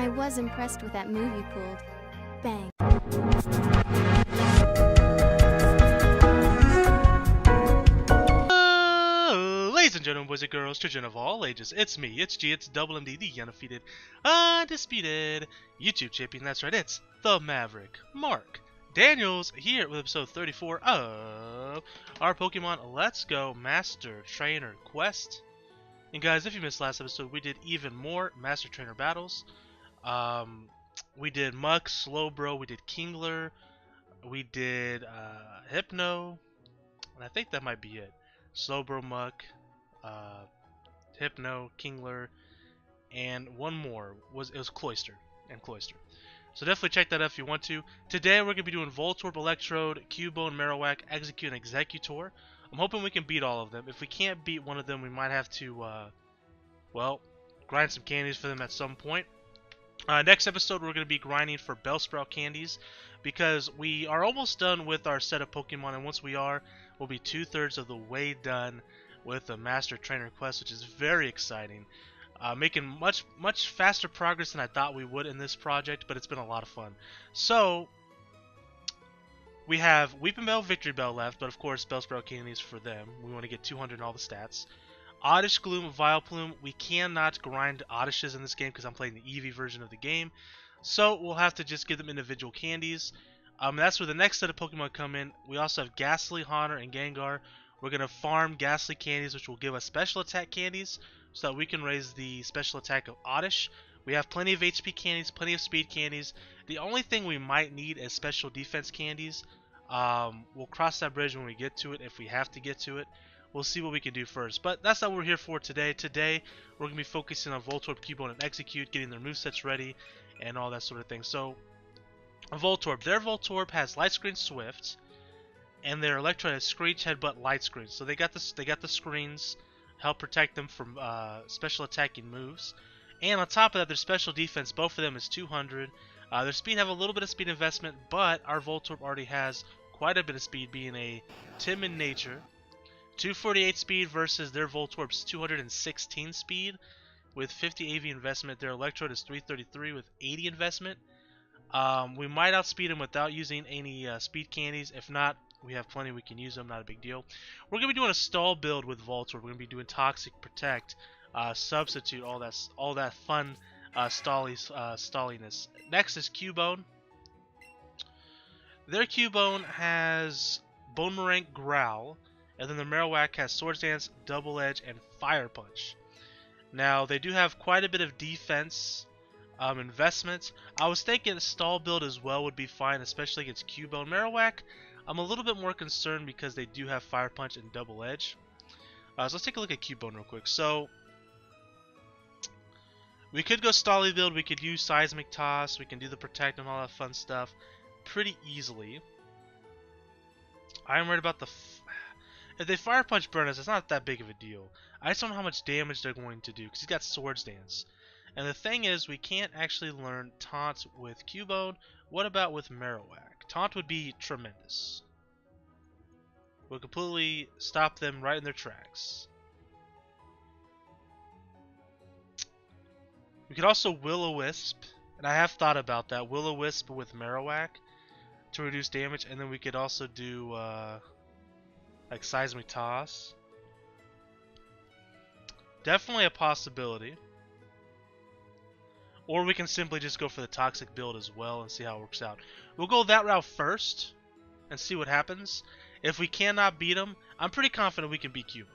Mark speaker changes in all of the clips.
Speaker 1: I was impressed with that move you pulled. Bang.
Speaker 2: Ladies and gentlemen, boys and girls, children of all ages, it's me, it's G, it's Double MD, the undefeated, undisputed YouTube champion. That's right, it's the Maverick, Mark Daniels, here with episode 34 of our Pokemon Let's Go Master Trainer Quest. And guys, if you missed last episode, we did even more Master Trainer battles. We did Muck, Slowbro, we did Kingler, we did Hypno, and I think that might be it. Slowbro, Muck, Hypno, Kingler, and one more was Cloyster and Cloyster. So definitely check that out if you want to. Today we're gonna be doing Voltorb, Electrode, Cubone, Marowak, Execute, and Executor. I'm hoping we can beat all of them. If we can't beat one of them, we might have to, well, grind some candies for them at some point. Next episode, we're going to be grinding for Bellsprout candies because we are almost done with our set of Pokemon, and once we are, we'll be 2/3 of the way done with the Master Trainer Quest, which is very exciting. Making much faster progress than I thought we would in this project, but it's been a lot of fun. So, we have Weeping Bell, Victory Bell left, but of course, Bellsprout candies for them. We want to get 200 in all the stats. Oddish, Gloom, Vileplume, we cannot grind Oddishes in this game because I'm playing the Eevee version of the game. So we'll have to just give them individual candies. That's where the next set of Pokemon come in. We also have Ghastly, Haunter, and Gengar. We're going to farm Ghastly candies, which will give us special attack candies so that we can raise the special attack of Oddish. We have plenty of HP candies, plenty of speed candies. The only thing we might need is special defense candies. We'll cross that bridge when we get to it if we have to get to it. We'll see what we can do first, but that's not what we're here for today. Today, we're going to be focusing on Voltorb, Cubone, and Execute, getting their movesets ready, and all that sort of thing. So, Voltorb. Their Voltorb has Light Screen Swift, and their Electrode has Screech, Headbutt, Light Screen. So they got the screens, help protect them from special attacking moves. And on top of that, their special defense, both of them is 200. Their speed have a little bit of speed investment, but our Voltorb already has quite a bit of speed, being a timid nature. 248 speed versus their Voltorb's 216 speed with 50 AV investment. Their Electrode is 333 with 80 investment. We might outspeed them without using any speed candies. If not, we have plenty we can use them. Not a big deal. We're going to be doing a stall build with Voltorb. We're going to be doing Toxic, Protect, Substitute, all that fun stalliness. Next is Cubone. Their Cubone has Boomerang, Growl. And then the Marowak has Swords Dance, Double Edge, and Fire Punch. Now, they do have quite a bit of defense investments. I was thinking a stall build as well would be fine, especially against Cubone. Marowak, I'm a little bit more concerned because they do have Fire Punch and Double Edge. So let's take a look at Cubone real quick. So, we could go stally build, we could use Seismic Toss, we can do the Protect and all that fun stuff pretty easily. I'm worried about the... If they Fire Punch burn us, it's not that big of a deal. I just don't know how much damage they're going to do, because he's got Swords Dance. And the thing is, we can't actually learn Taunt with Cubone. What about with Marowak? Taunt would be tremendous. We'll completely stop them right in their tracks. We could also Will-O-Wisp, and I have thought about that. Will-O-Wisp with Marowak to reduce damage, and then we could also do... like Seismic Toss. Definitely a possibility. Or we can simply just go for the Toxic build as well and see how it works out. We'll go that route first and see what happens. If we cannot beat him, I'm pretty confident we can beat Cubone.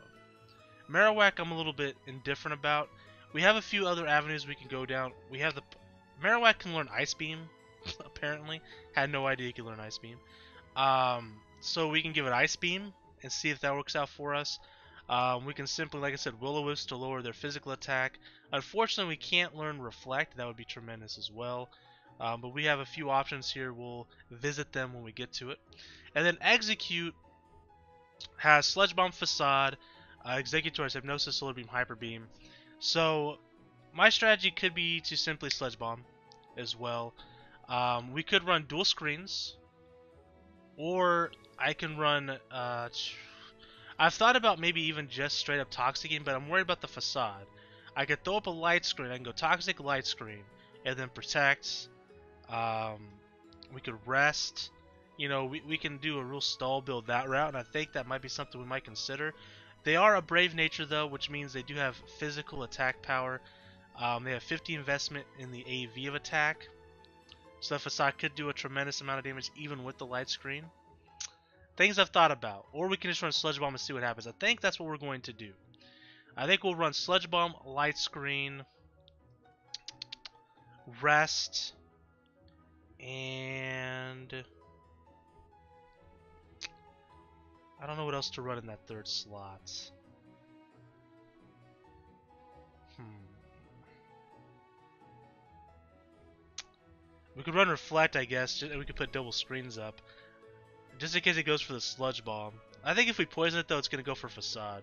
Speaker 2: Marowak I'm a little bit indifferent about. We have a few other avenues we can go down. We have the... Marowak can learn Ice Beam, apparently. Had no idea he could learn Ice Beam. So we can give it Ice Beam and see if that works out for us. We can simply, like I said, Will-O-Wisp to lower their physical attack. Unfortunately, we can't learn Reflect. That would be tremendous as well. But we have a few options here. We'll visit them when we get to it. And then Execute has Sludge Bomb, Facade, Executor has Hypnosis, Solar Beam, Hyper Beam. So my strategy could be to simply Sludge Bomb as well. We could run dual screens, or I can run... I've thought about maybe even just straight up Toxicking, but I'm worried about the Facade. I could throw up a Light Screen, I can go Toxic, Light Screen, and then protect. We could rest. You know, we can do a real stall build that route, and I think that might be something we might consider. They are a brave nature though, which means they do have physical attack power. They have 50 investment in the AV of attack, so that facade could do a tremendous amount of damage even with the light screen. Things I've thought about, or we can just run Sludge Bomb and see what happens. I think that's what we're going to do. I think we'll run Sludge Bomb, light screen, rest, and I don't know what else to run in that third slot. We could run Reflect, I guess. We could put double screens up, just in case it goes for the Sludge Bomb. I think if we poison it, though, it's going to go for Facade.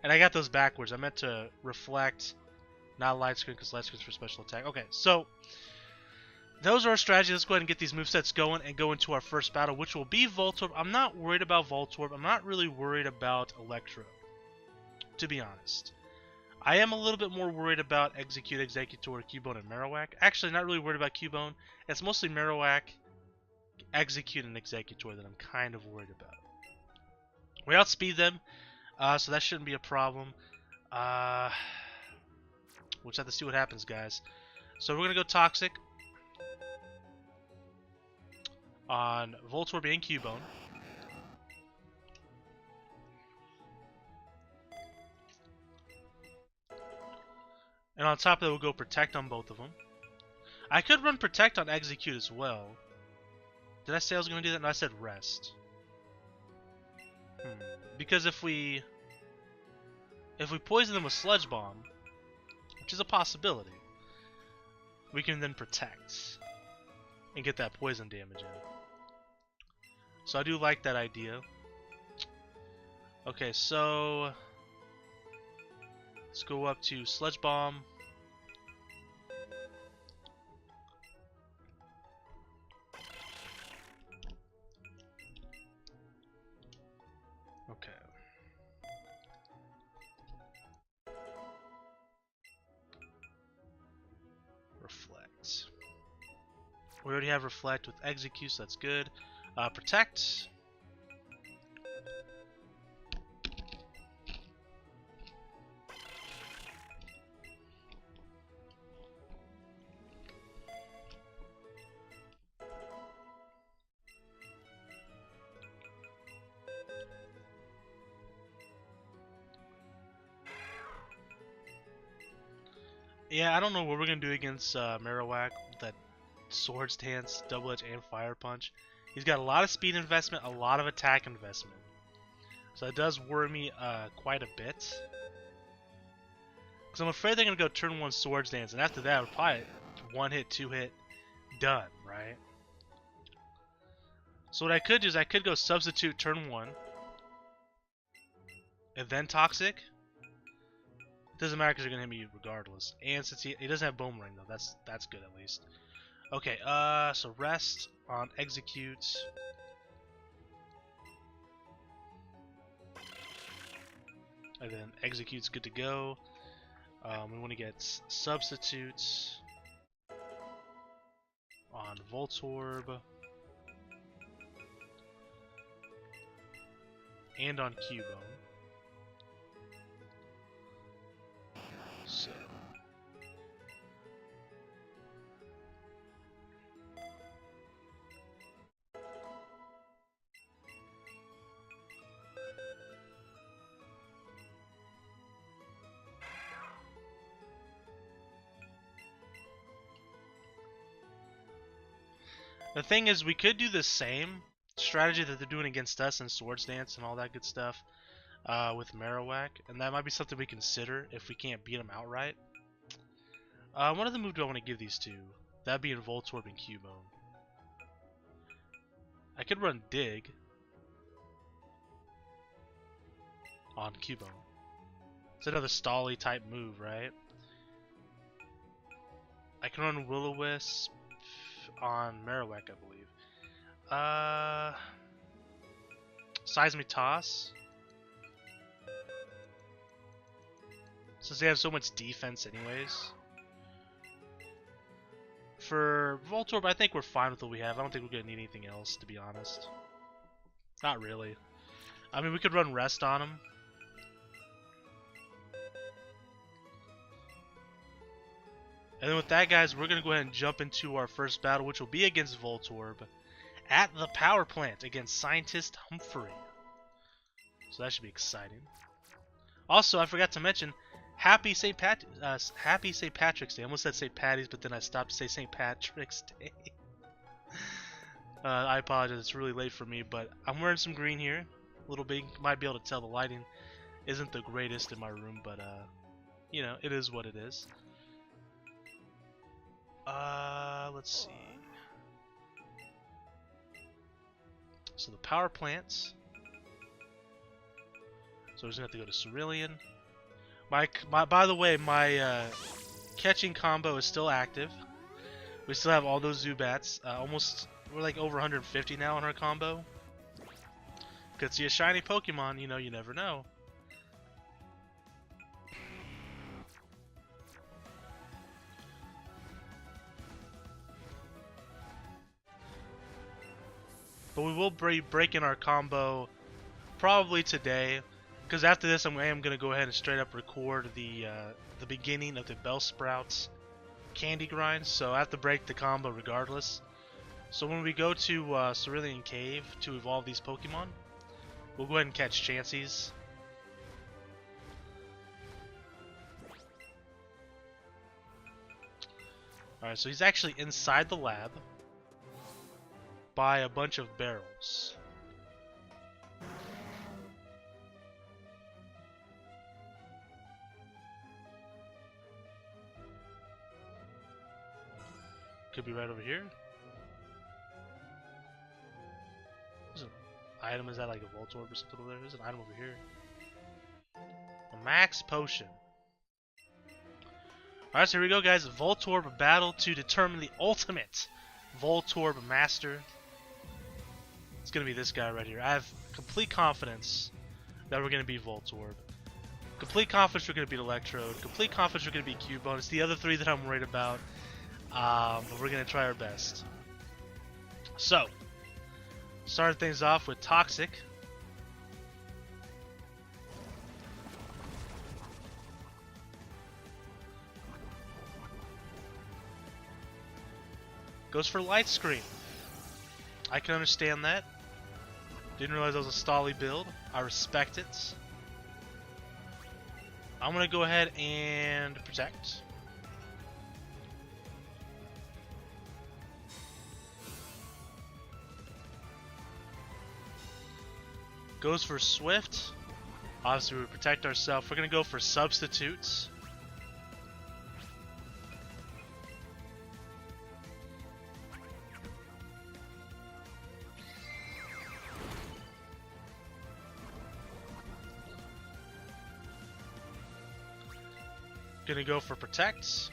Speaker 2: And I got those backwards. I meant to Reflect, not Light Screen, because Light Screen's for special attack. Okay, so those are our strategies. Let's go ahead and get these movesets going and go into our first battle, which will be Voltorb. I'm not worried about Voltorb. I'm not really worried about Electro, to be honest. I am a little bit more worried about Execute, Executor, Cubone, and Marowak. Actually, not really worried about Cubone. It's mostly Marowak, Execute, and Executor that I'm kind of worried about. We outspeed them, so that shouldn't be a problem. We'll just have to see what happens, guys. So we're going to go Toxic on Voltorb and Cubone. And on top of that, we'll go Protect on both of them. I could run Protect on Execute as well. Did I say I was going to do that? No, I said Rest. Because if we poison them with Sludge Bomb, which is a possibility, we can then Protect and get that poison damage in. So I do like that idea. Okay, so let's go up to Sludge Bomb. Okay. Reflect. We already have Reflect with Execute, so that's good. Protect. Yeah, I don't know what we're going to do against Marowak with that Sword Stance, Double Edge, and Fire Punch. He's got a lot of speed investment, a lot of attack investment. So that does worry me quite a bit. Because I'm afraid they're going to go turn 1 Sword Dance, and after that, we're probably 1 hit, 2 hit, done, right? So what I could do is I could go Substitute turn 1, and then Toxic. It doesn't matter because they're going to hit me regardless. And since he doesn't have Boomerang, though, that's good at least. Okay, so Rest on Execute. And then Execute's good to go. We want to get Substitutes on Voltorb and on Cubone. So the thing is, we could do the same strategy that they're doing against us in Swords Dance and all that good stuff with Marowak, and that might be something we consider if we can't beat them outright. What other move do I want to give these two? That'd be in Voltorb and Cubone. I could run Dig on Cubone. It's another Stally type move, right? I can run Will-O-Wisp on Marowak, I believe. Seismic Toss. since they have so much defense anyways. For Voltorb, I think we're fine with what we have. I don't think we're going to need anything else, to be honest. Not really. I mean, we could run Rest on him. And then with that, guys, we're going to go ahead and jump into our first battle, which will be against Voltorb at the power plant against Scientist Humphrey. So that should be exciting. Also, I forgot to mention, Happy St. Patrick's Day. I almost said St. Patty's, but then I stopped to say St. Patrick's Day. I apologize, it's really late for me, but I'm wearing some green here. A little bit, you might be able to tell the lighting isn't the greatest in my room, but you know, it is what it is. Let's see. So the power plants. So we're just gonna have to go to Cerulean. By the way, my catching combo is still active. We still have all those Zubats. We're like over 150 now on our combo. Could see a shiny Pokemon, you know, you never know. But we will be breaking our combo probably today, because after this I am going to go ahead and straight up record the beginning of the Bellsprouts candy grind, so I have to break the combo regardless. So when we go to Cerulean Cave to evolve these Pokemon, we'll go ahead and catch Chanseys. Alright, so he's actually inside the lab by a bunch of barrels. Could be right over here. There's an item. Is that like a Voltorb or something over there? There's an item over here. A max potion. Alright, so here we go, guys. Voltorb battle to determine the ultimate Voltorb master. It's going to be this guy right here. I have complete confidence that we're going to beat Voltorb. Complete confidence we're going to beat Electrode. Complete confidence we're going to beat Cubone. It's the other three that I'm worried about. But we're going to try our best. So, starting things off with Toxic. Goes for Light Screen. I can understand that. Didn't realize that was a stally build. I respect it. I'm going to go ahead and Protect. Goes for Swift. Obviously we protect ourselves. We're going to go for Substitutes. Gonna go for Protect.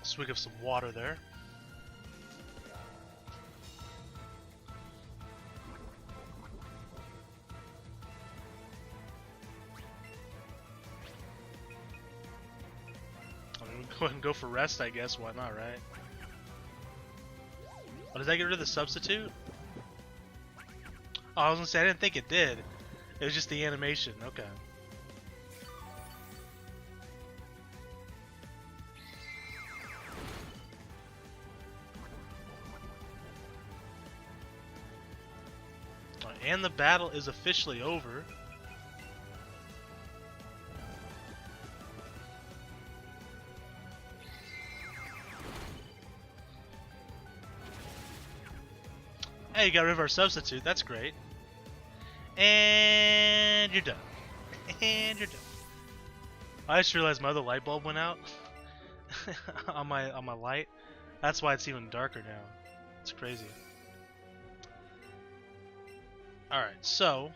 Speaker 2: Swig of some water there. I mean, we can go ahead and go for Rest, I guess. Why not, right? Oh, does that get rid of the Substitute? Oh, I was gonna say, I didn't think it did. It was just the animation. Okay. And the battle is officially over. Hey, you got rid of our Substitute. That's great. And you're done. And you're done. I just realized my other light bulb went out on my light. That's why it's even darker now. It's crazy. Alright, so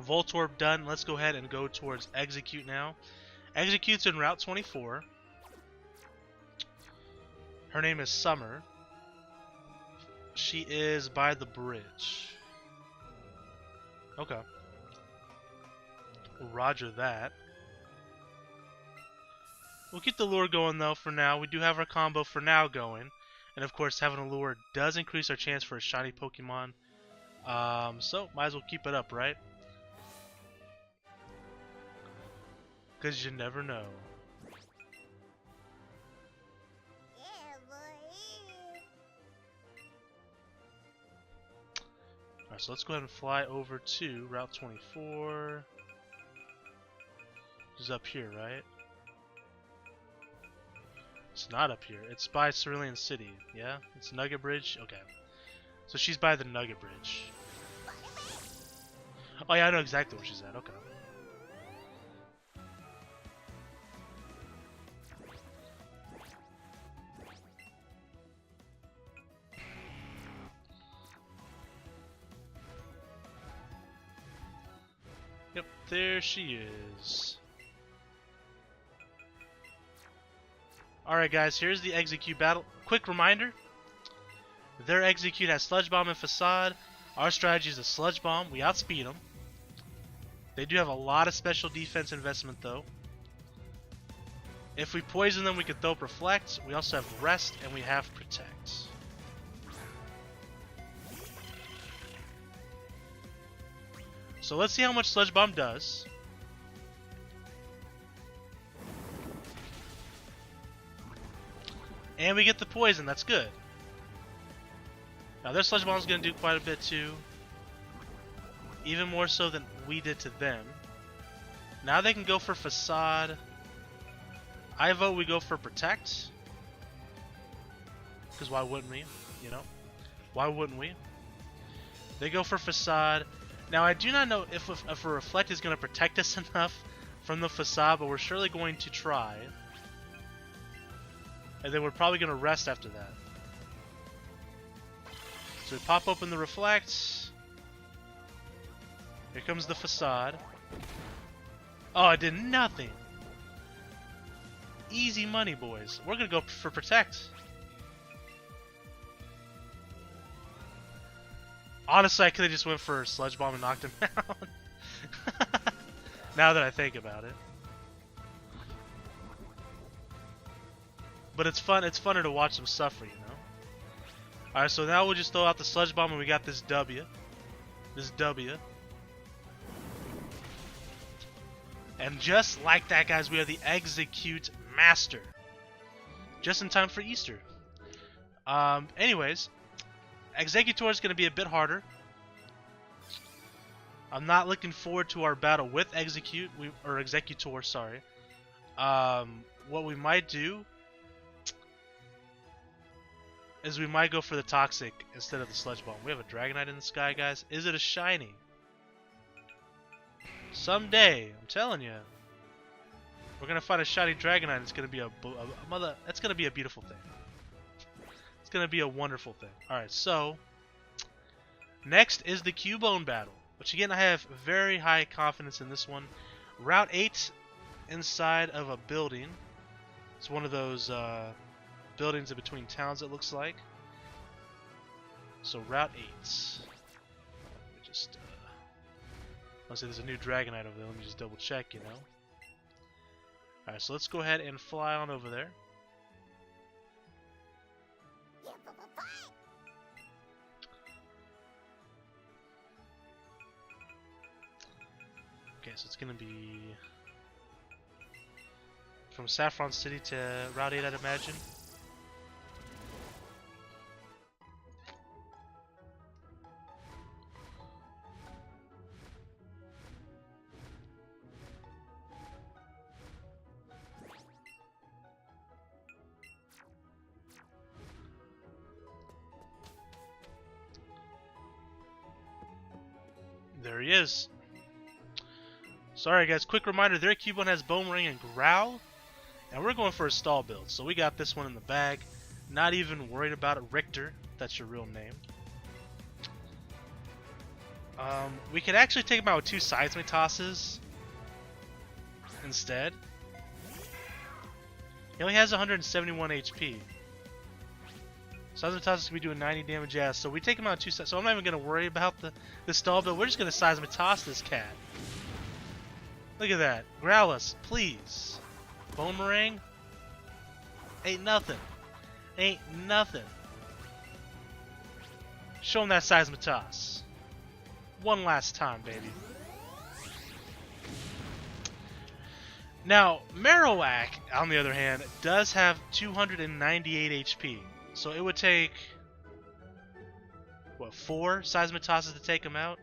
Speaker 2: Voltorb done. Let's go ahead and go towards Execute now. Execute's in Route 24. Her name is Summer. She is by the bridge. Okay. Roger that. We'll keep the lure going though for now. We do have our combo for now going. And of course having a lure does increase our chance for a shiny Pokemon. So might as well keep it up, right? Because you never know. Alright, so let's go ahead and fly over to Route 24. Which is up here, right? It's not up here. It's by Cerulean City. Yeah? It's Nugget Bridge? Okay. So she's by the Nugget Bridge. Oh yeah, I know exactly where she's at. Okay. Yep, there she is. Alright guys, here's the Execute battle. Quick reminder. Their Execute has Sludge Bomb and Facade. Our strategy is a Sludge Bomb. We outspeed them. They do have a lot of special defense investment though. If we poison them, we can throw up Reflect. We also have Rest and we have Protect. So let's see how much Sludge Bomb does. And we get the poison, that's good. Now their Sludge Bomb is going to do quite a bit too. Even more so than we did to them. Now they can go for Facade. I vote we go for Protect. Because why wouldn't we? You know? Why wouldn't we? They go for Facade. Now I do not know if a Reflect is going to protect us enough from the Facade, but we're surely going to try. And then we're probably going to rest after that. So we pop open the Reflect. Here comes the Facade. Oh, it did nothing. Easy money, boys. We're going to go for Protect. Honestly, I could have just went for Sludge Bomb and knocked him out. Now that I think about it. But it's fun. It's funner to watch them suffer, you know. All right, so now we'll just throw out the Sludge Bomb, and we got this W. This W. And just like that, guys, we are the Execute Master. Just in time for Easter. Anyways, Executor is going to be a bit harder. I'm not looking forward to our battle with Execute, or Executor, sorry. What we might do is we might go for the Toxic instead of the Sludge Bomb. We have a Dragonite in the sky, guys. Is it a shiny? Someday, I'm telling you, we're gonna find a shiny Dragonite. It's gonna be That's gonna be a beautiful thing. It's gonna be a wonderful thing. All right, so next is the Cubone battle, which again I have very high confidence in this one. Route 8 inside of a building. It's one of those buildings in between towns, it looks like. So Route 8. Let me just let's say there's a new Dragonite over there. Let me just double check, you know. Alright, so let's go ahead and fly on over there. Okay, so it's gonna be from Saffron City to Route 8, I'd imagine. There he is. Sorry guys, quick reminder, their Cubone has Boomerang and Growl. And we're going for a stall build, so we got this one in the bag. Not even worried about it. Richter, that's your real name. We could actually take him out with 2 Seismic Tosses instead. He only has 171 HP. Seismitoss is going to be doing 90 damage, yeah, so we take him out in 2 sets. So I'm not even going to worry about the stall build. We're just going to Seismitoss this cat. Look at that. Growlithe, please. Boomerang? Ain't nothing. Ain't nothing. Show him that Seismitoss. One last time, baby. Now, Marowak, on the other hand, does have 298 HP. So it would take, what, 4 Seismitosses to take him out?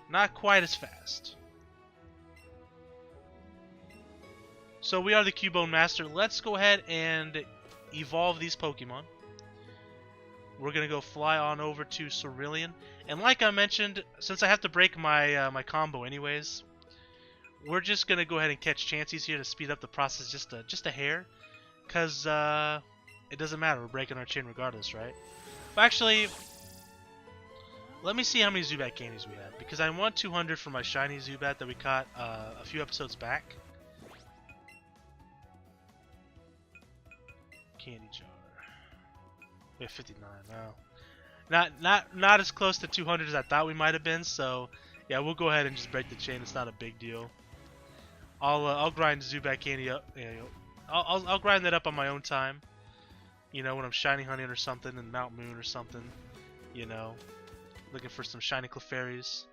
Speaker 2: Not quite as fast. So we are the Cubone Master. Let's go ahead and evolve these Pokemon. We're going to go fly on over to Cerulean. And like I mentioned, since I have to break my my combo anyways, we're just going to go ahead and catch Chanseys here to speed up the process just a hair. Because it doesn't matter, we're breaking our chain regardless, right? But actually, let me see how many Zubat candies we have. Because I want 200 for my shiny Zubat that we caught a few episodes back. Candy jar. We have 59 now. Not as close to 200 as I thought we might have been. So yeah, we'll go ahead and just break the chain. It's not a big deal. I'll grind Zubat candy up. Yeah, I'll grind that up on my own time. You know, when I'm shiny hunting or something in Mount Moon or something. You know, looking for some shiny Clefairies.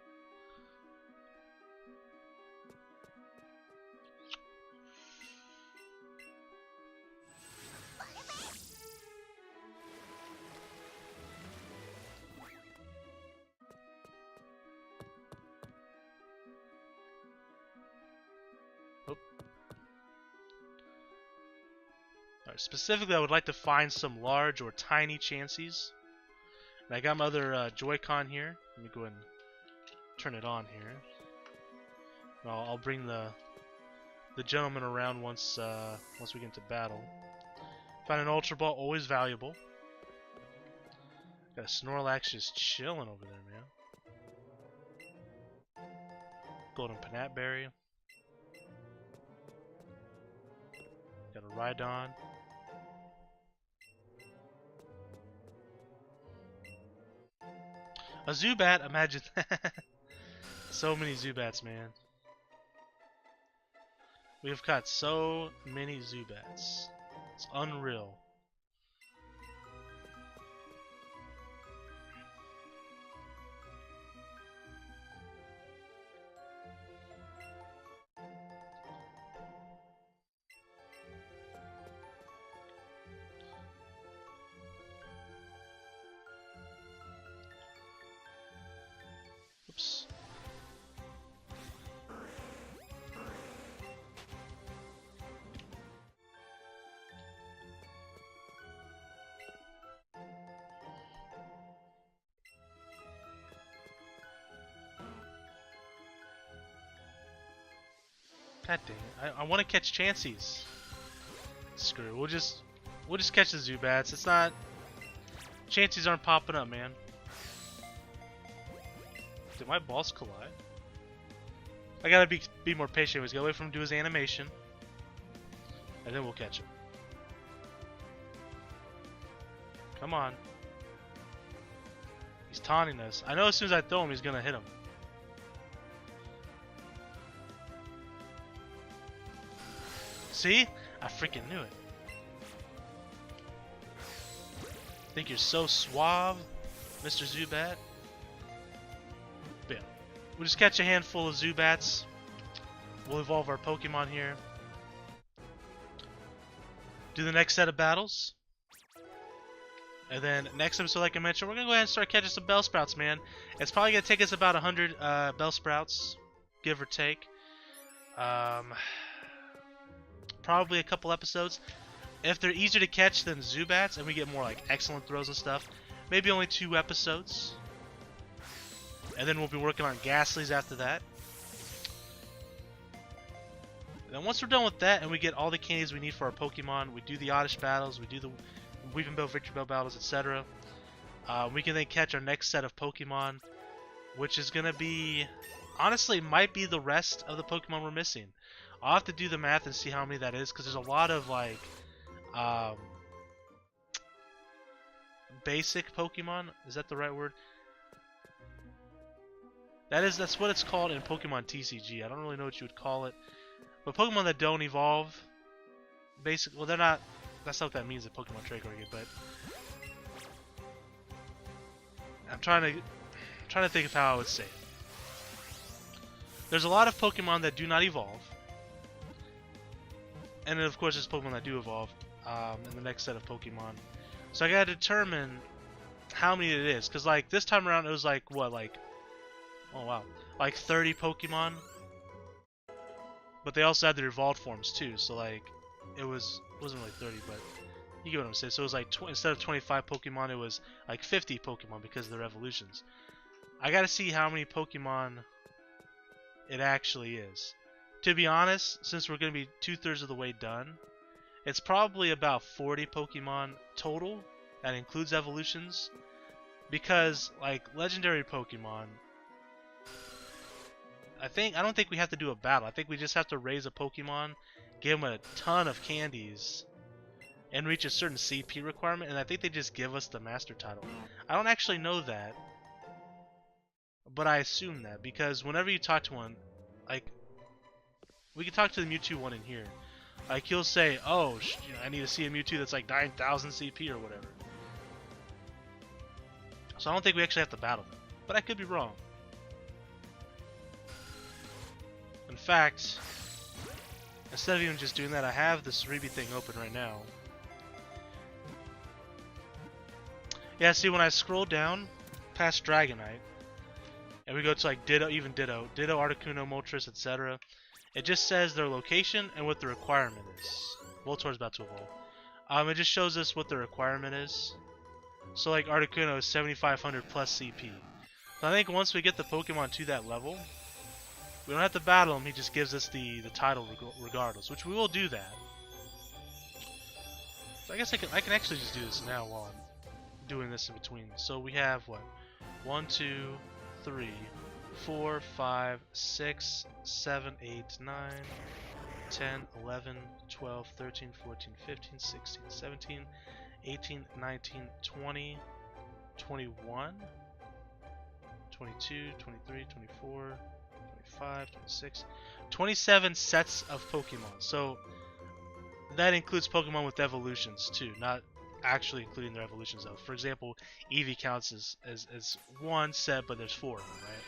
Speaker 2: Specifically, I would like to find some large or tiny Chanseys. And I got my other Joy-Con here. Let me go ahead and turn it on here. I'll bring the gentleman around once we get into battle. Find an Ultra Ball, always valuable. Got a Snorlax just chilling over there, man. Golden Panat Berry. Got a Rhydon. A Zubat, imagine that. So many Zubats, man. We have caught so many Zubats. It's unreal. Oops. God dang it. I want to catch Chanseys. Screw it. We'll just catch the Zubats. It's not... Chanseys aren't popping up, man. Did my balls collide? I gotta be more patient. Let's get away from him, do his animation. And then we'll catch him. Come on. He's taunting us. I know as soon as I throw him, he's gonna hit him. See? I freaking knew it. Think you're so suave, Mr. Zubat? Bam. We'll just catch a handful of Zubats. We'll evolve our Pokemon here. Do the next set of battles. And then next episode, like I mentioned, we're going to go ahead and start catching some Bellsprouts, man. It's probably going to take us about 100 Bellsprouts, give or take. Probably a couple episodes. If they're easier to catch than Zubats, and we get more like excellent throws and stuff, maybe only 2 episodes. And then we'll be working on Ghastlies after that. And then once we're done with that, and we get all the candies we need for our Pokemon, we do the Oddish battles, we do the Weeping Bell, Victory Bell battles, etc. We can then catch our next set of Pokemon, which is going to be, honestly, might be the rest of the Pokemon we're missing. I'll have to do the math and see how many that is, because there's a lot of, like, basic Pokemon. Is that the right word? That's what it's called in Pokemon TCG. I don't really know what you would call it. But Pokemon that don't evolve, basically, well, they're not. That's not what that means in Pokemon Trade Card Game. But I'm trying to think of how I would say it. There's a lot of Pokemon that do not evolve, and then of course there's Pokemon that do evolve in the next set of Pokemon. So I gotta determine how many it is, because like this time around it was like what, like, oh wow, like 30 Pokemon, but they also had their evolved forms too. So like it wasn't really 30, but you get what I'm saying. So it was like instead of 25 Pokemon, it was like 50 Pokemon because of their evolutions. I gotta see how many Pokemon it actually is. To be honest, since we're gonna be 2/3 of the way done, it's probably about 40 Pokemon total. That includes evolutions, because like legendary Pokemon, I don't think we have to do a battle. I think we just have to raise a Pokemon, give them a ton of candies, and reach a certain CP requirement, and I think they just give us the master title. I don't actually know that, but I assume that, because whenever you talk to one, like, we can talk to the Mewtwo one in here, like he'll say, oh, I need to see a Mewtwo that's like 9,000 CP or whatever. So I don't think we actually have to battle them, but I could be wrong. In fact, instead of even just doing that, I have this Cerebi thing open right now. Yeah, see, when I scroll down past Dragonite, and we go to like Ditto, Articuno, Moltres, etc., it just says their location and what the requirement is. Voltor's about to evolve. It just shows us what the requirement is. So like Articuno is 7,500 plus CP. So I think once we get the Pokemon to that level, we don't have to battle him. He just gives us the title regardless, which we will do that. So I guess I can actually just do this now while I'm doing this in between. So we have what? 1, 2, 3, 4, 5, 6, 7, 8, 9, 10, 11, 12, 13, 14, 15, 16, 17, 18, 19, 20, 21, 22, 23, 24, 25, 26, 27 sets of Pokemon. So that includes Pokemon with evolutions too, not actually including their evolutions though. For example, Eevee counts as one set, but there's 4 of them, right?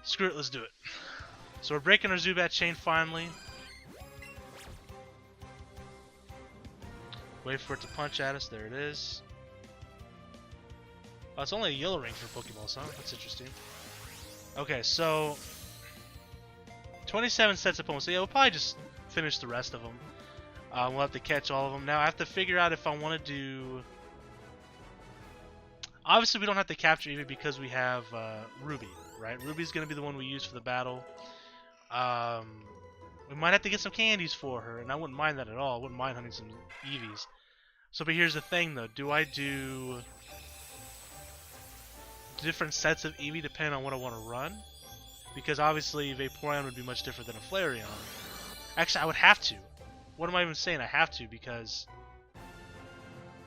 Speaker 2: Screw it, let's do it. So we're breaking our Zubat chain finally. Wait for it to punch at us. There it is. Oh, it's only a yellow ring for Pokeballs, huh? That's interesting. Okay, so 27 sets of Pokemon. So yeah, we'll probably just finish the rest of them. We'll have to catch all of them. Now I have to figure out if I want to do... Obviously we don't have to capture Eevee because we have Ruby, right? Ruby's going to be the one we use for the battle. We might have to get some candies for her, and I wouldn't mind that at all. I wouldn't mind hunting some Eevees. So, but here's the thing though. Do I do different sets of Eevee depending on what I want to run? Because obviously Vaporeon would be much different than a Flareon. Actually, I would have to. What am I even saying? I have to, because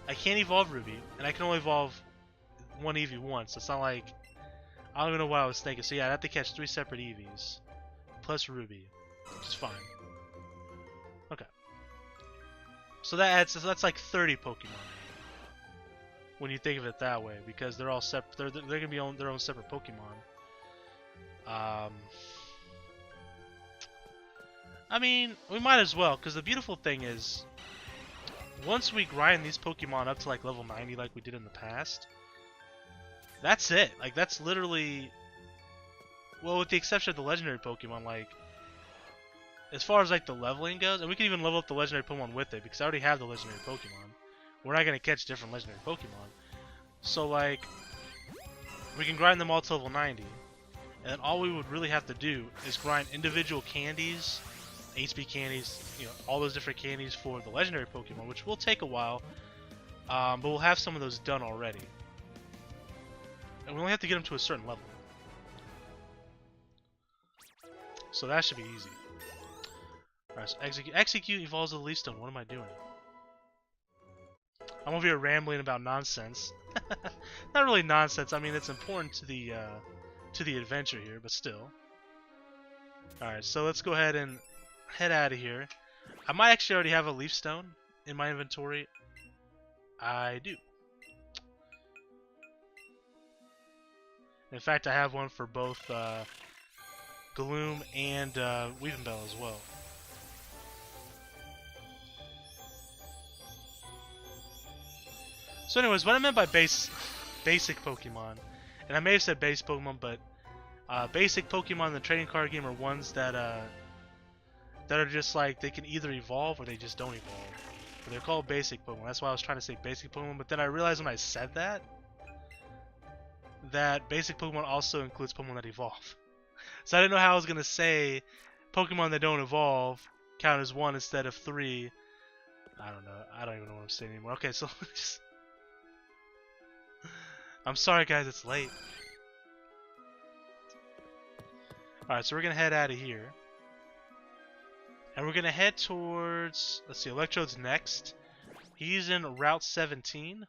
Speaker 2: I can't evolve Ruby, and I can only evolve one Eevee once. It's not like... I don't even know what I was thinking. So yeah, I'd have to catch 3 separate Eevees. Plus Ruby. Which is fine. Okay. So that adds... So that's like 30 Pokemon. When you think of it that way. Because they're all separate... They're going to be their own separate Pokemon. I mean, we might as well, because the beautiful thing is, once we grind these Pokemon up to like level 90 like we did in the past, that's it. Like, that's literally, well, with the exception of the legendary Pokemon, like, as far as like the leveling goes, and we can even level up the legendary Pokemon with it, because I already have the legendary Pokemon. We're not going to catch different legendary Pokemon. So, like, we can grind them all to level 90, and then all we would really have to do is grind individual candies, HP candies, you know, all those different candies for the legendary Pokemon, which will take a while, but we'll have some of those done already. And we only have to get them to a certain level. So that should be easy. Alright, so execute evolves the Leaf Stone. What am I doing? I'm over here rambling about nonsense. Not really nonsense. I mean, it's important to the adventure here, but still. All right, so let's go ahead and head out of here. I might actually already have a leaf stone in my inventory. I do. In fact, I have one for both Gloom and Weavenbell as well. So anyways, what I meant by basic Pokemon, and I may have said base Pokemon, but basic Pokemon in the trading card game are ones that are just like, they can either evolve or they just don't evolve. But they're called basic Pokemon. That's why I was trying to say basic Pokemon, but then I realized when I said that basic Pokemon also includes Pokemon that evolve. So I didn't know how I was going to say Pokemon that don't evolve count as 1 instead of 3. I don't know. I don't even know what I'm saying anymore. Okay, so just... I'm sorry guys, it's late. Alright, so we're going to head out of here. And we're going to head towards... Let's see, Electrode's next. He's in Route 17.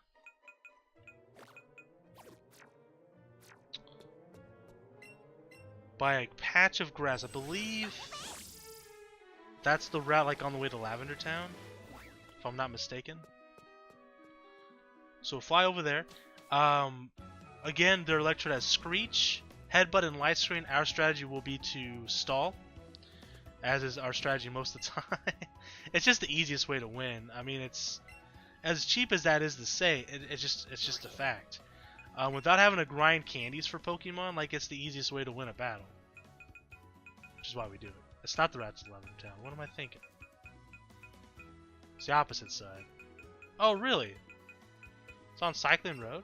Speaker 2: By a patch of grass. I believe that's the route like on the way to Lavender Town, if I'm not mistaken. So fly over there. Again, their Electrode has Screech, Headbutt, and Light Screen. Our strategy will be to stall, as is our strategy most of the time. It's just the easiest way to win. I mean, it's as cheap as that is to say. It's just a fact. Without having to grind candies for Pokemon, like, it's the easiest way to win a battle. Which is why we do it. It's not the route to Lavender Town. What am I thinking? It's the opposite side. Oh, really? It's on Cycling Road?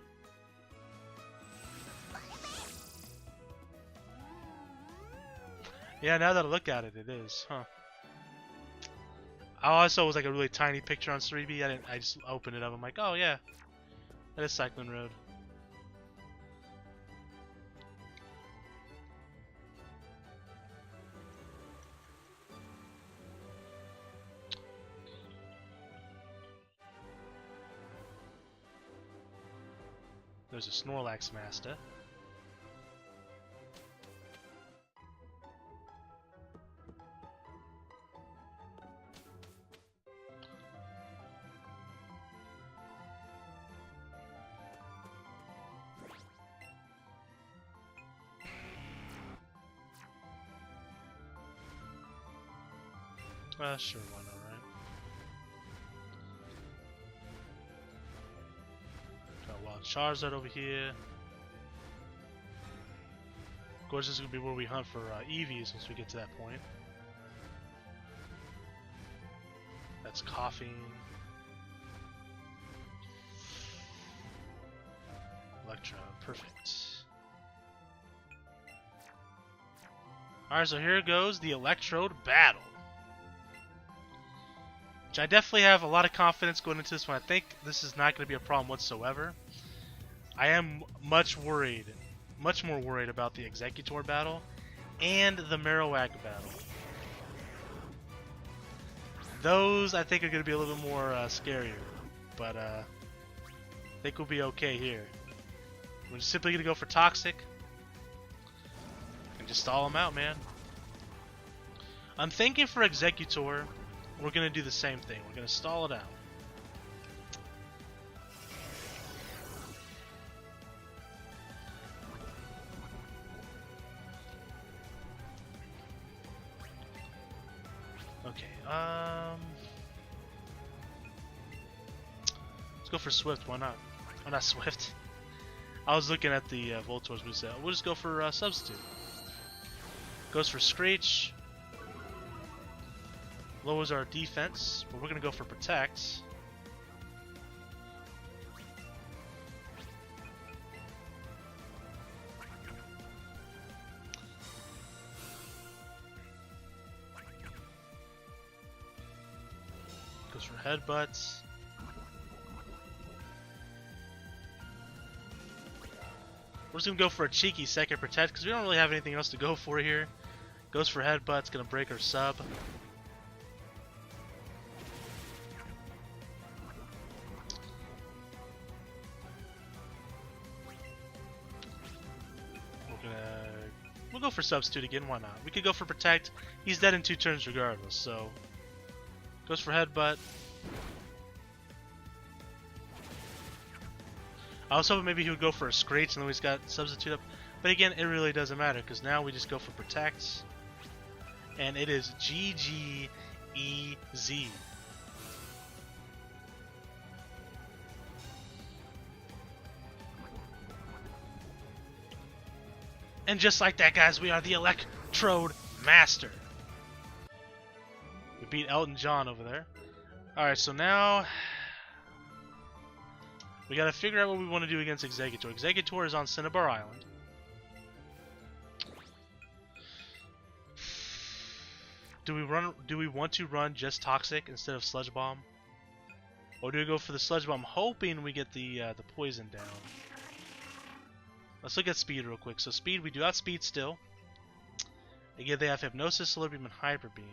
Speaker 2: Yeah, now that I look at it, it is, huh? I also was like a really tiny picture on 3B. I just opened it up. I'm like, oh yeah, that is Cycling Road. There's a Snorlax Master. Sure, why not, right? Got a Wild Charizard over here. Of course, this is going to be where we hunt for Eevees once we get to that point. That's Coughing. Electro, perfect. Alright, so here goes the Electrode battle. Which I definitely have a lot of confidence going into this one. I think this is not going to be a problem whatsoever. I am much more worried about the Executor battle and the Marowak battle. Those I think are going to be a little bit more scarier, but I think we'll be okay here. We're just simply going to go for Toxic and just stall them out, man. I'm thinking for Executor, we're going to do the same thing. We're going to stall it out. Okay, let's go for Swift, why not? Oh, not Swift. I was looking at the Voltor's moveset. We'll just go for Substitute. Goes for Screech. Lowers our defense, but we're going to go for Protect. Goes for Headbutts. We're just going to go for a cheeky second Protect because we don't really have anything else to go for here. Goes for Headbutts, going to break our sub. go for Substitute again, why not? We could go for Protect. He's dead in 2 turns regardless, so... Goes for Headbutt. I was hoping maybe he would go for a Screech and then he's got Substitute up. But again, it really doesn't matter because now we just go for Protect. And it is GG easy. And just like that, guys, we are the Electrode Master. We beat Elton John over there. Alright, so now we gotta figure out what we want to do against Exeggutor. Exeggutor is on Cinnabar Island. Do we want to run just Toxic instead of Sludge Bomb? Or do we go for the Sludge Bomb hoping we get the poison down? Let's look at speed real quick. So speed, we do outspeed still. Again, they have Hypnosis, Solar Beam, and Hyper Beam.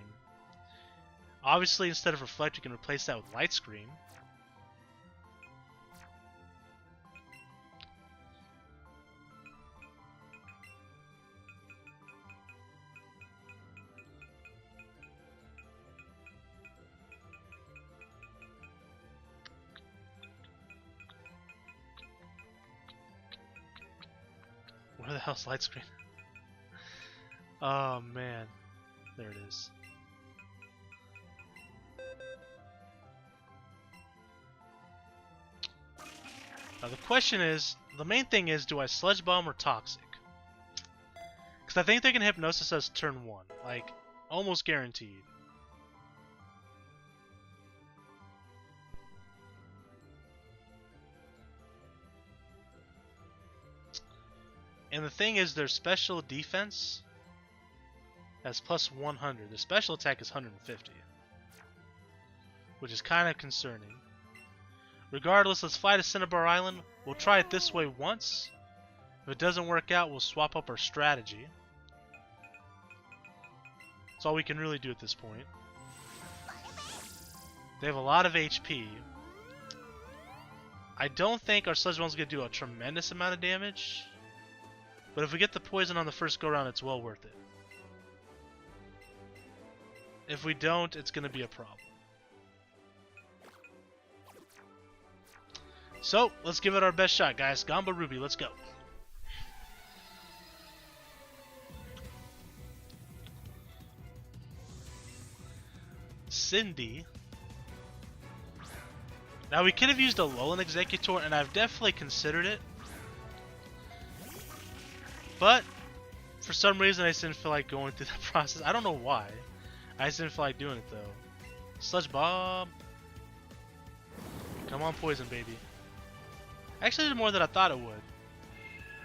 Speaker 2: Obviously, instead of Reflect, you can replace that with Light Screen. Where the hell's Light Screen? Oh man, there it is. Now the question is, the main thing is, do I Sludge Bomb or Toxic? Because I think they can Hypnosis us turn 1, like, almost guaranteed. And the thing is, their special defense has plus 100. Their special attack is 150. Which is kind of concerning. Regardless, let's fly to Cinnabar Island. We'll try it this way once. If it doesn't work out, we'll swap up our strategy. That's all we can really do at this point. They have a lot of HP. I don't think our Sludge Bomb's going to do a tremendous amount of damage. But if we get the poison on the first go-round, it's well worth it. If we don't, it's going to be a problem. So, let's give it our best shot, guys. Gamba Ruby, let's go. Cindy. Now, we could have used a Alolan Exeggutor, and I've definitely considered it. But, for some reason, I just didn't feel like going through that process. I don't know why. I just didn't feel like doing it, though. Sludge Bomb. Come on, poison, baby. Actually, did more than I thought it would.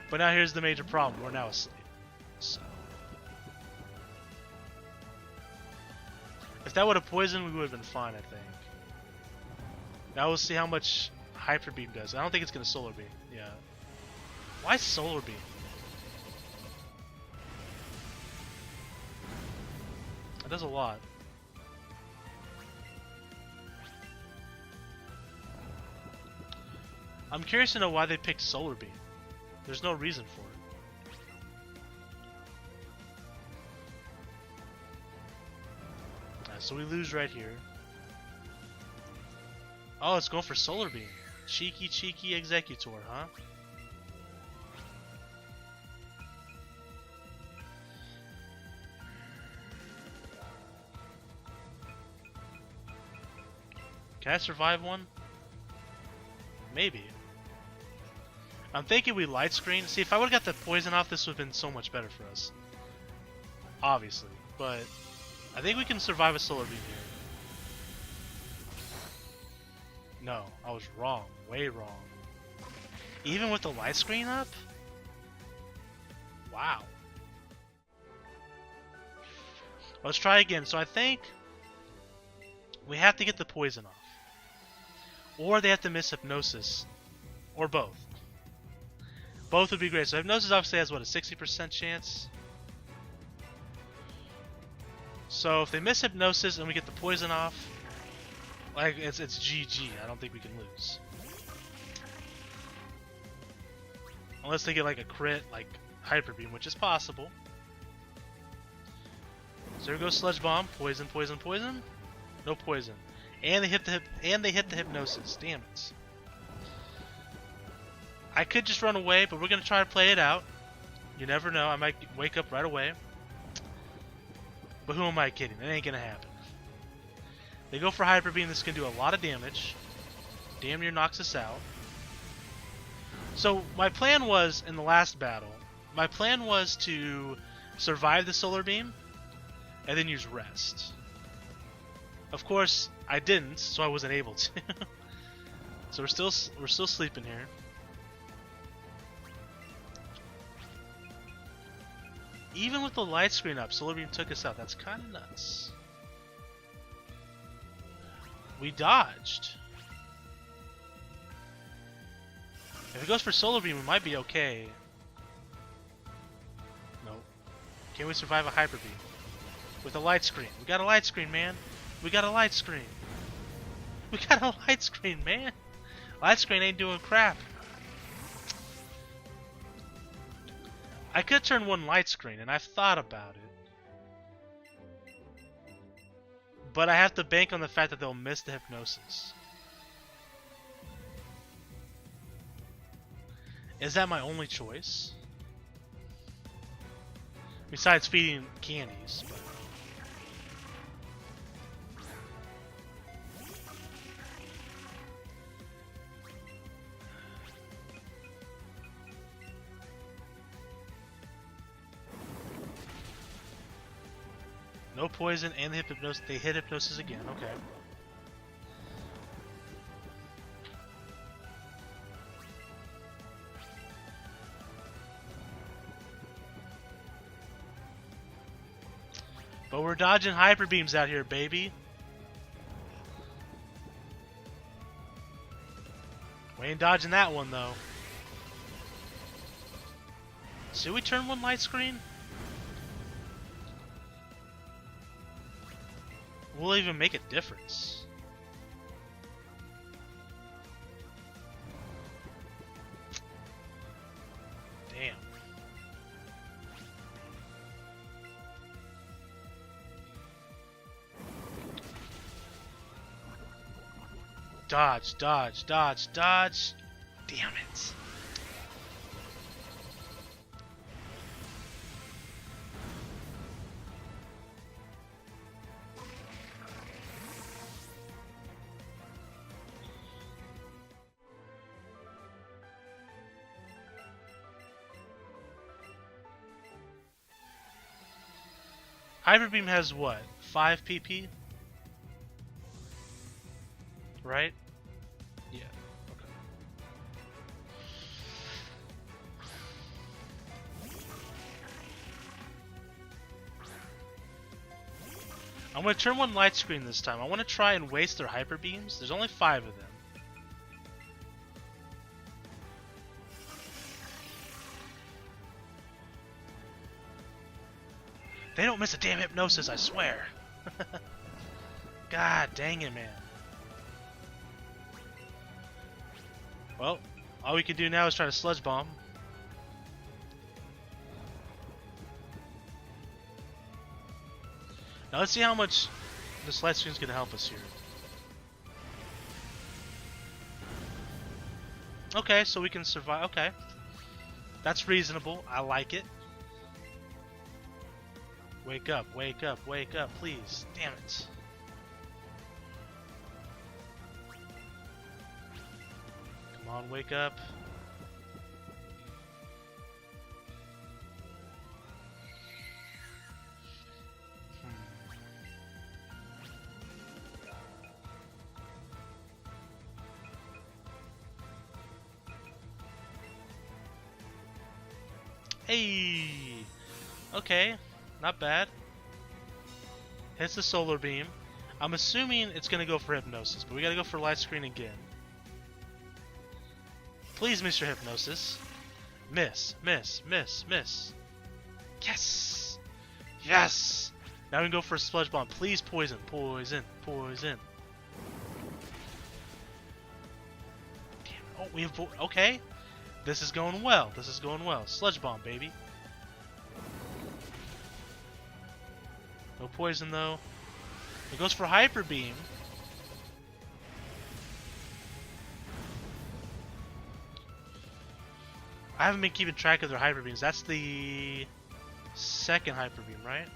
Speaker 2: But now here's the major problem. We're now asleep. So. If that would have poisoned, we would have been fine, I think. Now we'll see how much Hyper Beam does. I don't think it's going to Solar Beam. Yeah. Why Solar Beam? That does a lot. I'm curious to know why they picked Solar Beam. There's no reason for it. Alright, so we lose right here. Oh, it's going for Solar Beam. Cheeky Exeggutor, huh? Can I survive one? Maybe. I'm thinking we Light Screen. See, if I would have got the poison off, this would have been so much better for us. Obviously. But I think we can survive a Solar Beam here. No, I was wrong. Way wrong. Even with the Light Screen up? Wow. Let's try again. So I think we have to get the poison off. Or they have to miss Hypnosis. Or both. Both would be great. So Hypnosis obviously has, what, a 60% chance? So if they miss Hypnosis and we get the poison off, like, it's GG. I don't think we can lose. Unless they get, like, a crit, like Hyper Beam, which is possible. So here goes Sludge Bomb. Poison, poison, poison. No poison. And they hit the hypnosis. Damn it. I could just run away, but we're gonna try to play it out. You never know. I might wake up right away. But who am I kidding? It ain't gonna happen. They go for Hyper Beam. This can do a lot of damage. Damn near knocks us out. So my plan was, in the last battle, my plan was to survive the Solar Beam and then use Rest. Of course, I didn't, so I wasn't able to. So we're still sleeping here. Even with the light screen up, Solar Beam took us out. That's kind of nuts. We dodged. If it goes for Solar Beam, we might be okay. Nope. Can we survive a Hyper Beam? With a light screen. We got a light screen, man. We got a light screen. We got a light screen, man. Light screen ain't doing crap. I could turn one light screen, and I've thought about it. But I have to bank on the fact that they'll miss the hypnosis. Is that my only choice? Besides feeding candies, but... No poison and the hypnosis. They hit hypnosis again. Okay. But we're dodging Hyper Beams out here, baby. We ain't dodging that one though. Should we turn one light screen? Will it even make a difference? Damn. Dodge, dodge, dodge, dodge. Damn it. Hyper Beam has what? 5 PP? Right? Yeah. Okay. I'm going to turn one light screen this time. I want to try and waste their Hyper Beams. There's only 5 of them. They don't miss a damn hypnosis, I swear. God dang it, man. Well, all we can do now is try to Sludge Bomb. Now let's see how much this light screen is going to help us here. Okay, so we can survive. Okay. That's reasonable. I like it. Wake up, wake up, wake up, please. Damn it. Come on, wake up. Hey! Okay. Not bad. Hits the Solar Beam. I'm assuming it's going to go for Hypnosis, but we got to go for Light Screen again. Please miss your Hypnosis. Miss, miss, miss, miss. Yes! Yes! Now we can go for a Sludge Bomb. Please poison, poison, poison. Damn. Oh, we have... Okay. This is going well. This is going well. Sludge Bomb, baby. No poison though. It goes for Hyper Beam. I haven't been keeping track of their Hyper Beams. That's the second Hyper Beam, right?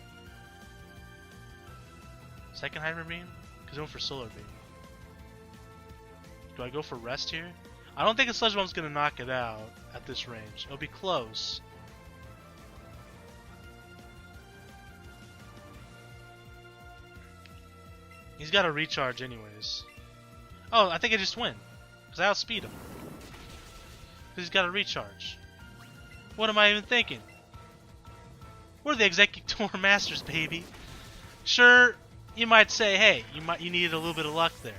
Speaker 2: Second Hyper Beam? Because I went for Solar Beam. Do I go for Rest here? I don't think a Sludge Bomb's going to knock it out at this range. It'll be close. He's got to recharge anyways. Oh, I think I just win. Because I outspeed him. Because he's got to recharge. What am I even thinking? We're the Executor Masters, baby. Sure, you might say, hey, you needed a little bit of luck there.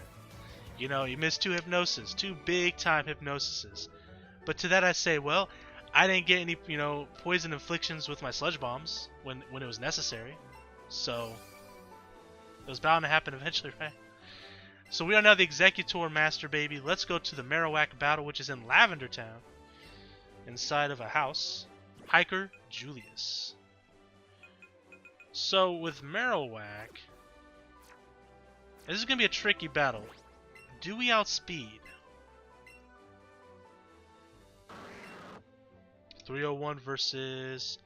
Speaker 2: You know, you missed 2 hypnoses, 2 big-time hypnosises. But to that I say, well, I didn't get any, poison inflictions with my Sludge Bombs when it was necessary. So it was bound to happen eventually, right? So we are now the Executor Master, baby. Let's go to the Marowak battle, which is in Lavender Town. Inside of a house. Hiker Julius. So with Marowak, this is going to be a tricky battle. Do we outspeed? 301 versus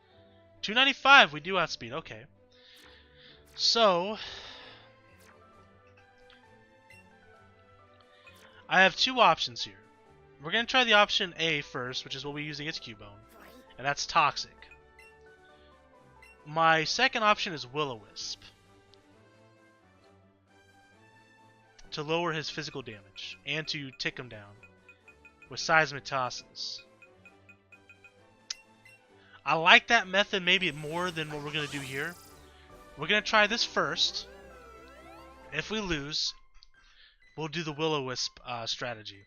Speaker 2: 295. We do outspeed. Okay. So I have 2 options here. We're going to try the option A first, which is what we use against Cubone. And that's Toxic. My second option is Will-O-Wisp. To lower his physical damage. And to tick him down. With Seismic Tosses. I like that method maybe more than what we're going to do here. We're going to try this first. If we lose, we'll do the Will-O-Wisp strategy.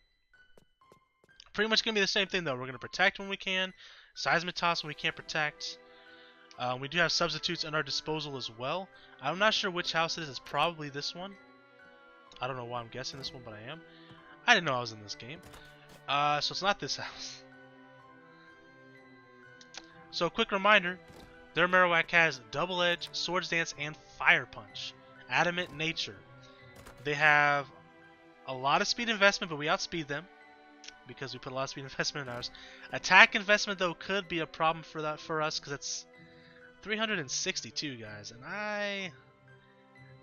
Speaker 2: Pretty much going to be the same thing though. We're going to protect when we can. Seismic Toss when we can't protect. We do have substitutes at our disposal as well. I'm not sure which house it is. It's probably this one. I don't know why I'm guessing this one, but I am. I didn't know I was in this game. So it's not this house. So quick reminder. Their Marowak has Double Edge, Swords Dance, and Fire Punch. Adamant Nature. They have a lot of speed investment, but we outspeed them. Because we put a lot of speed investment in ours. Attack investment though could be a problem for us because it's 362 guys, and I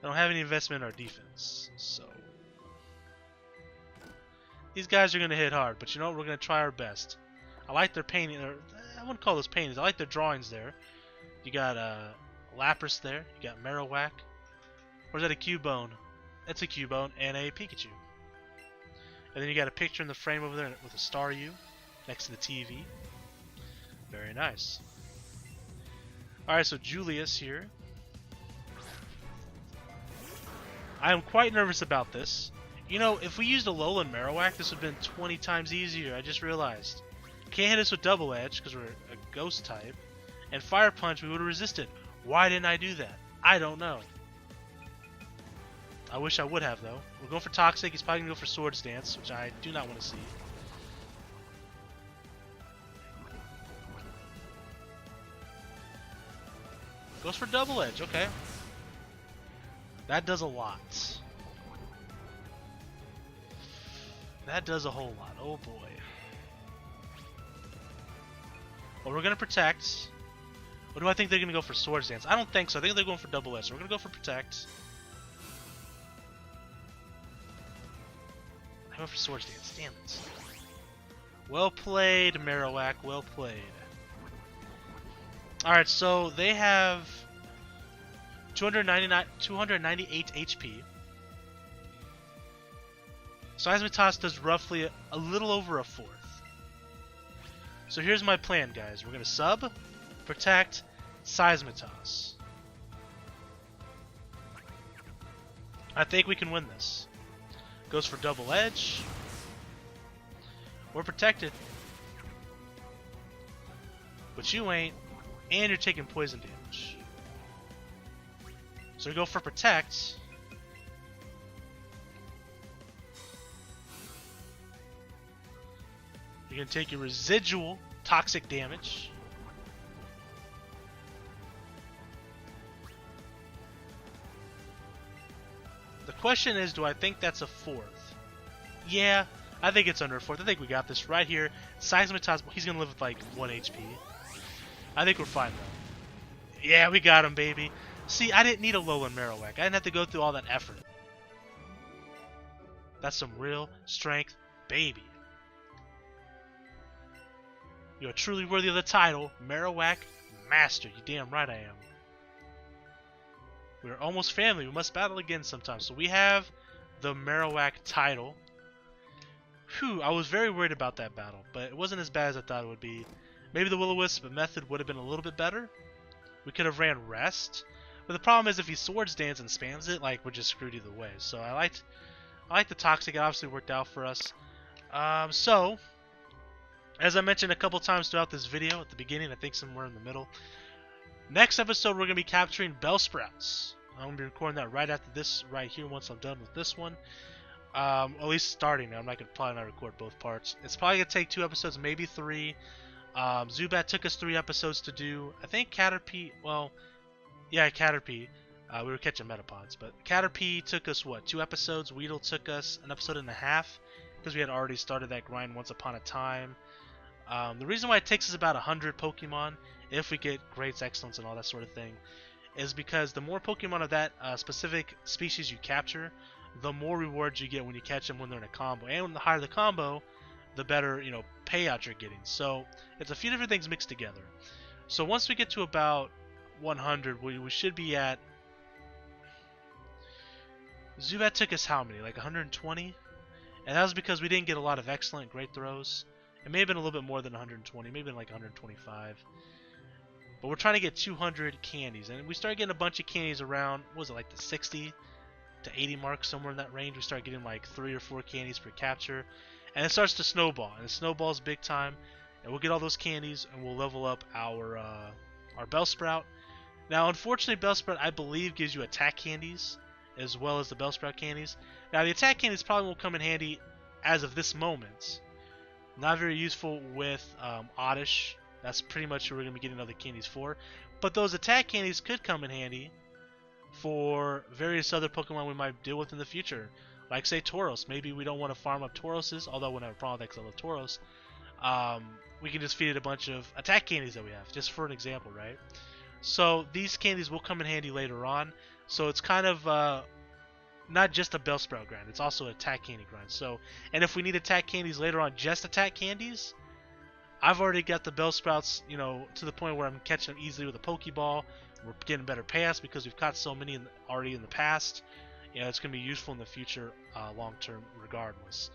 Speaker 2: don't have any investment in our defense. So these guys are gonna hit hard, but you know what? We're gonna try our best. I like their painting. Or I wouldn't call those paintings. I like their drawings there. You got Lapras there. You got Marowak. Or is that a Cubone? That's a Cubone and a Pikachu. And then you got a picture in the frame over there with a Staryu next to the TV. Very nice. Alright, so Julius here. I am quite nervous about this. You know, if we used a Alolan Marowak, this would have been 20 times easier. I just realized. Can't hit us with Double Edge because we're a Ghost type. And Fire Punch we would have resisted. Why didn't I do that? I don't know. I wish I would have, though. We're going for Toxic. He's probably going to go for Swords Dance, which I do not want to see. Goes for Double Edge. Okay. That does a lot. That does a whole lot. Oh, boy. Well, we're going to Protect. What do I think they're going to go for Swords Dance? I don't think so. I think they're going for Double Edge. So we're going to go for Protect. I went for Swords Dance. Damn it. Well played, Marowak. Well played. Alright, so they have 298 HP. Seismic does roughly a little over a fourth. So here's my plan, guys. We're going to sub, protect, Seismic. I think we can win this. Goes for Double Edge. We're protected. But you ain't. And you're taking poison damage. So we go for Protect. You're going to take your residual toxic damage. question is, do I think that's a 4th? Yeah, I think it's under a 4th. I think we got this right here. Seismitoss, he's going to live with like 1 HP. I think we're fine though. Yeah, we got him, baby. See, I didn't need a Alolan Marowak. I didn't have to go through all that effort. That's some real strength, baby. You are truly worthy of the title, Marowak Master. You damn right I am. We are almost family. We must battle again sometime. So we have the Marowak title. Whew, I was very worried about that battle, but it wasn't as bad as I thought it would be. Maybe the Will-O-Wisp method would have been a little bit better. We could have ran Rest. But the problem is if he Swords Dance and spams it, like, we're just screwed either way. So I like the Toxic. It obviously worked out for us. So, as I mentioned a couple times throughout this video, at the beginning, I think somewhere in the middle, next episode we're going to be capturing Bellsprouts. I'm going to be recording that right after this right here once I'm done with this one. At least starting now. I'm not going to probably not record both parts. It's probably going to take 2 episodes, maybe 3. Zubat took us 3 episodes to do. I think Caterpie, well, yeah, Caterpie. We were catching Metapods, but Caterpie took us, what, 2 episodes? Weedle took us an episode and a half because we had already started that grind once upon a time. The reason why it takes us about 100 Pokemon, if we get Grades, Excellence, and all that sort of thing, is because the more Pokemon of that specific species you capture, the more rewards you get when you catch them when they're in a combo. And the higher the combo, the better, you know, payout you're getting. So it's a few different things mixed together. So once we get to about 100, we should be at... Zubat took us how many? Like 120? And that was because we didn't get a lot of excellent great throws. It may have been a little bit more than 120, maybe like 125. But we're trying to get 200 candies. And we started getting a bunch of candies around, what was it, like the 60 to 80 mark, somewhere in that range. We start getting like 3 or 4 candies per capture. And it starts to snowball. And it snowballs big time. And we'll get all those candies and we'll level up our Bellsprout. Now, unfortunately, Bellsprout, I believe, gives you attack candies as well as the Bellsprout candies. Now, the attack candies probably won't come in handy as of this moment. Not very useful with Oddish. That's pretty much who we're going to be getting other candies for. But those attack candies could come in handy for various other Pokemon we might deal with in the future. Like, say, Tauros. Maybe we don't want to farm up Tauroses, although I wouldn't have a problem with that because I love Tauros. We can just feed it a bunch of attack candies that we have, just for an example, right? So these candies will come in handy later on. So it's kind of not just a Bellsprout grind, it's also an attack candy grind. So, and if we need attack candies later on, just attack candies, I've already got the Bellsprouts, you know, to the point where I'm catching them easily with a Pokeball. We're getting better payouts because we've caught so many already in the past. You know, it's going to be useful in the future, long term, regardless.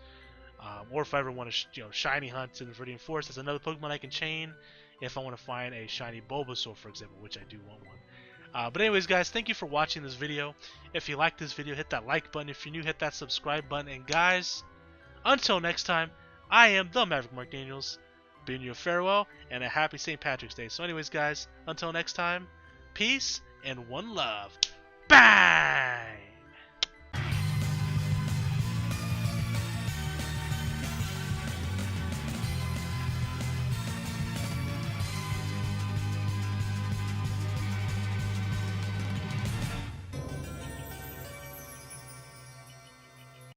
Speaker 2: Or if I ever want to, shiny hunt in the Viridian Forest, there's another Pokemon I can chain. If I want to find a shiny Bulbasaur, for example, which I do want one. But anyways, guys, thank you for watching this video. If you liked this video, hit that like button. If you're new, hit that subscribe button. And guys, until next time, I am the Maverick Mark Daniels, bidding you a farewell and a happy St. Patrick's Day. So anyways, guys, until next time, peace and one love. Bang!